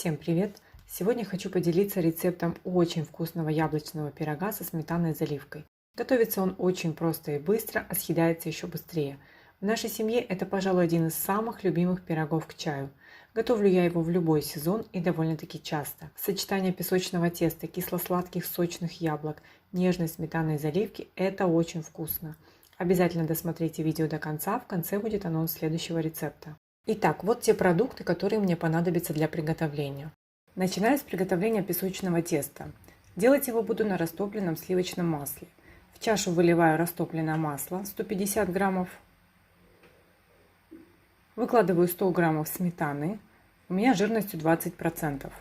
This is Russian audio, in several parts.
Всем привет! Сегодня хочу поделиться рецептом очень вкусного яблочного пирога со сметанной заливкой. Готовится он очень просто и быстро, а съедается еще быстрее. В нашей семье это, пожалуй, один из самых любимых пирогов к чаю. Готовлю я его в любой сезон и довольно-таки часто. Сочетание песочного теста, кисло-сладких сочных яблок, нежной сметанной заливки – это очень вкусно. Обязательно досмотрите видео до конца, в конце будет анонс следующего рецепта. Итак, вот те продукты, которые мне понадобятся для приготовления. Начинаю с приготовления песочного теста. Делать его буду на растопленном сливочном масле. В чашу выливаю растопленное масло 150 граммов. Выкладываю 100 граммов сметаны. У меня жирностью 20%.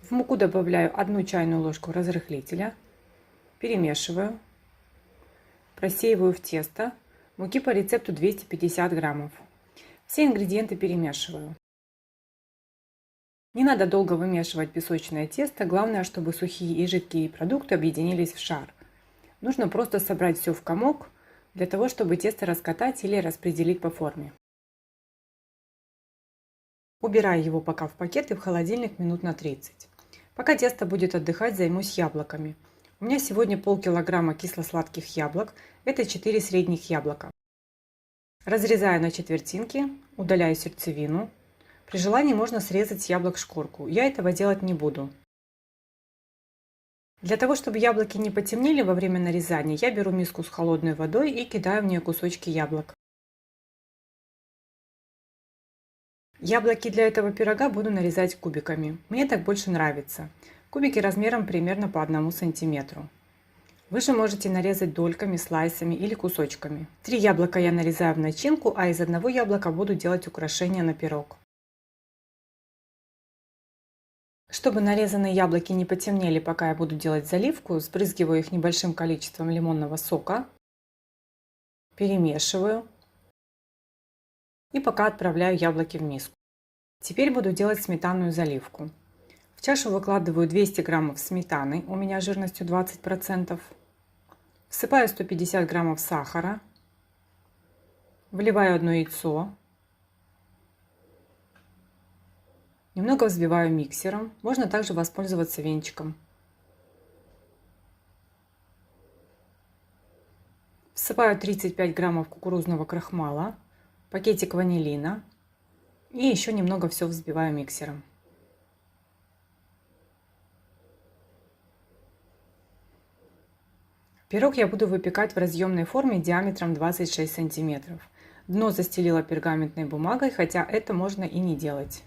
В муку добавляю 1 чайную ложку разрыхлителя. Перемешиваю. Просеиваю в тесто. Муки по рецепту 250 граммов. Все ингредиенты перемешиваю. Не надо долго вымешивать песочное тесто, главное, чтобы сухие и жидкие продукты объединились в шар. Нужно просто собрать все в комок, для того, чтобы тесто раскатать или распределить по форме. Убираю его пока в пакет и в холодильник минут на 30. Пока тесто будет отдыхать, займусь яблоками. У меня сегодня полкилограмма кисло-сладких яблок, это 4 средних яблока. Разрезаю на четвертинки, удаляю сердцевину. При желании можно срезать с яблок шкурку, я этого делать не буду. Для того, чтобы яблоки не потемнели во время нарезания, я беру миску с холодной водой и кидаю в нее кусочки яблок. Яблоки для этого пирога буду нарезать кубиками, мне так больше нравится. Кубики размером примерно по 1 сантиметру. Вы же можете нарезать дольками, слайсами или кусочками. 3 яблока я нарезаю в начинку, а из одного яблока буду делать украшения на пирог. Чтобы нарезанные яблоки не потемнели, пока я буду делать заливку, сбрызгиваю их небольшим количеством лимонного сока, перемешиваю и пока отправляю яблоки в миску. Теперь буду делать сметанную заливку. В чашу выкладываю 200 граммов сметаны, у меня жирностью 20%. Всыпаю 150 граммов сахара. Вливаю 1 яйцо. Немного взбиваю миксером. Можно также воспользоваться венчиком. Всыпаю 35 граммов кукурузного крахмала, пакетик ванилина. И еще немного все взбиваю миксером. Пирог я буду выпекать в разъемной форме диаметром 26 сантиметров. Дно застелила пергаментной бумагой, хотя это можно и не делать.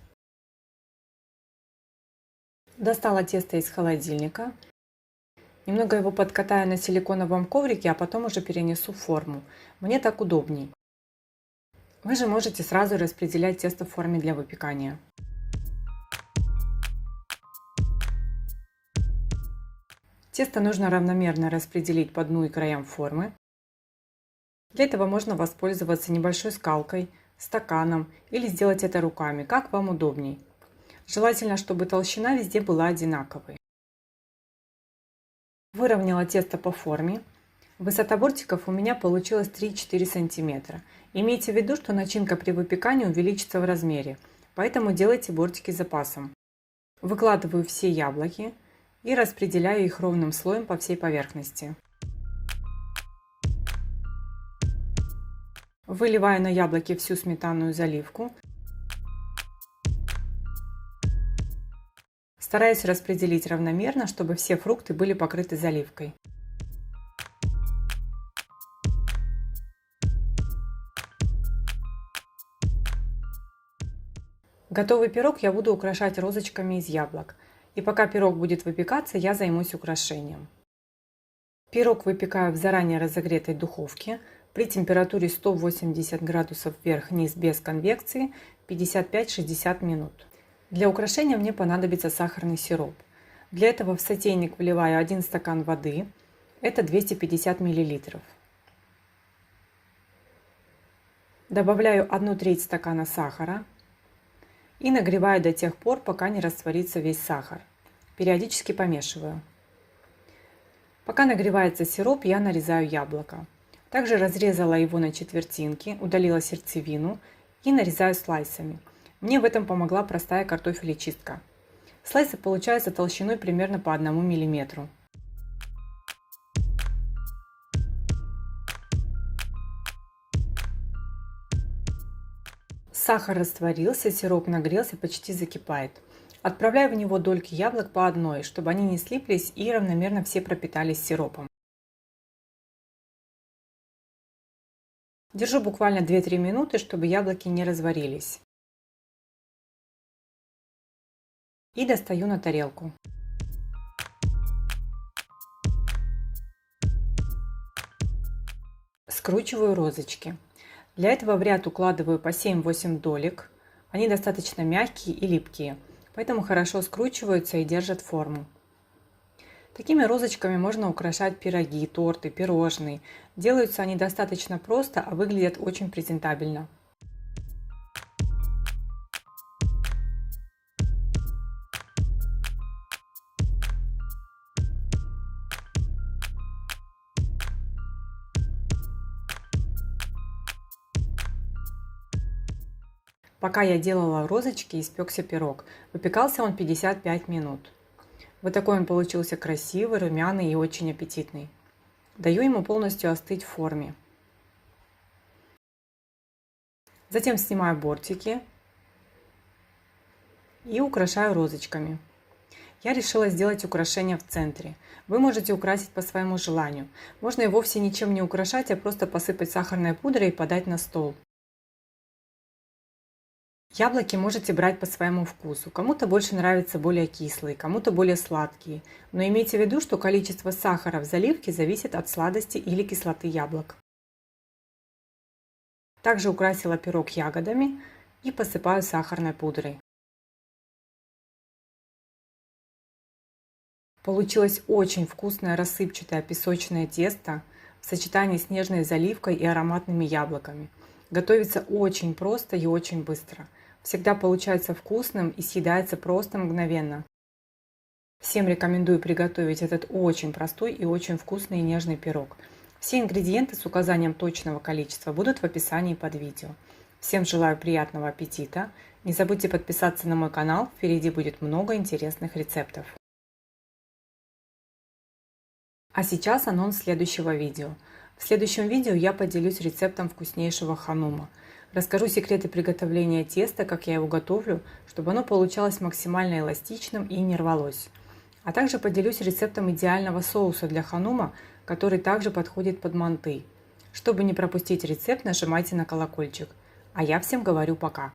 Достала тесто из холодильника. Немного его подкатаю на силиконовом коврике, а потом уже перенесу в форму. Мне так удобней. Вы же можете сразу распределять тесто в форме для выпекания. Тесто нужно равномерно распределить по дну и краям формы. Для этого можно воспользоваться небольшой скалкой, стаканом или сделать это руками, как вам удобней. Желательно, чтобы толщина везде была одинаковой. Выровняла тесто по форме. Высота бортиков у меня получилась 3-4 сантиметра. Имейте в виду, что начинка при выпекании увеличится в размере, поэтому делайте бортики с запасом. Выкладываю все яблоки и распределяю их ровным слоем по всей поверхности. Выливаю на яблоки всю сметанную заливку. Стараюсь распределить равномерно, чтобы все фрукты были покрыты заливкой. Готовый пирог я буду украшать розочками из яблок. И пока пирог будет выпекаться, я займусь украшением. Пирог выпекаю в заранее разогретой духовке при температуре 180 градусов вверх-вниз без конвекции 55-60 минут. Для украшения мне понадобится сахарный сироп. Для этого в сотейник вливаю 1 стакан воды, это 250 мл. Добавляю 1/3 стакана сахара и нагреваю до тех пор, пока не растворится весь сахар. Периодически помешиваю. Пока нагревается сироп, я нарезаю яблоко. Также разрезала его на четвертинки, удалила сердцевину и нарезаю слайсами. Мне в этом помогла простая картофелечистка. Слайсы получаются толщиной примерно по 1 мм. Сахар растворился, сироп нагрелся, почти закипает. Отправляю в него дольки яблок по одной, чтобы они не слиплись и равномерно все пропитались сиропом. Держу буквально 2-3 минуты, чтобы яблоки не разварились. И достаю на тарелку. Скручиваю розочки. Для этого в ряд укладываю по 7-8 долек. Они достаточно мягкие и липкие, поэтому хорошо скручиваются и держат форму. Такими розочками можно украшать пироги, торты, пирожные. Делаются они достаточно просто, а выглядят очень презентабельно. Пока я делала розочки, испекся пирог. Выпекался он 55 минут. Вот такой он получился красивый, румяный и очень аппетитный. Даю ему полностью остыть в форме. Затем снимаю бортики и украшаю розочками. Я решила сделать украшение в центре. Вы можете украсить по своему желанию. Можно и вовсе ничем не украшать, а просто посыпать сахарной пудрой и подать на стол. Яблоки можете брать по своему вкусу. Кому-то больше нравятся более кислые, кому-то более сладкие. Но имейте в виду, что количество сахара в заливке зависит от сладости или кислоты яблок. Также украсила пирог ягодами и посыпаю сахарной пудрой. Получилось очень вкусное рассыпчатое песочное тесто в сочетании с нежной заливкой и ароматными яблоками. Готовится очень просто и очень быстро. Всегда получается вкусным и съедается просто мгновенно. Всем рекомендую приготовить этот очень простой и очень вкусный и нежный пирог. Все ингредиенты с указанием точного количества будут в описании под видео. Всем желаю приятного аппетита. Не забудьте подписаться на мой канал, впереди будет много интересных рецептов. А сейчас анонс следующего видео. В следующем видео я поделюсь рецептом вкуснейшего ханума. Расскажу секреты приготовления теста, как я его готовлю, чтобы оно получалось максимально эластичным и не рвалось. А также поделюсь рецептом идеального соуса для ханума, который также подходит под манты. Чтобы не пропустить рецепт, нажимайте на колокольчик. А я всем говорю пока.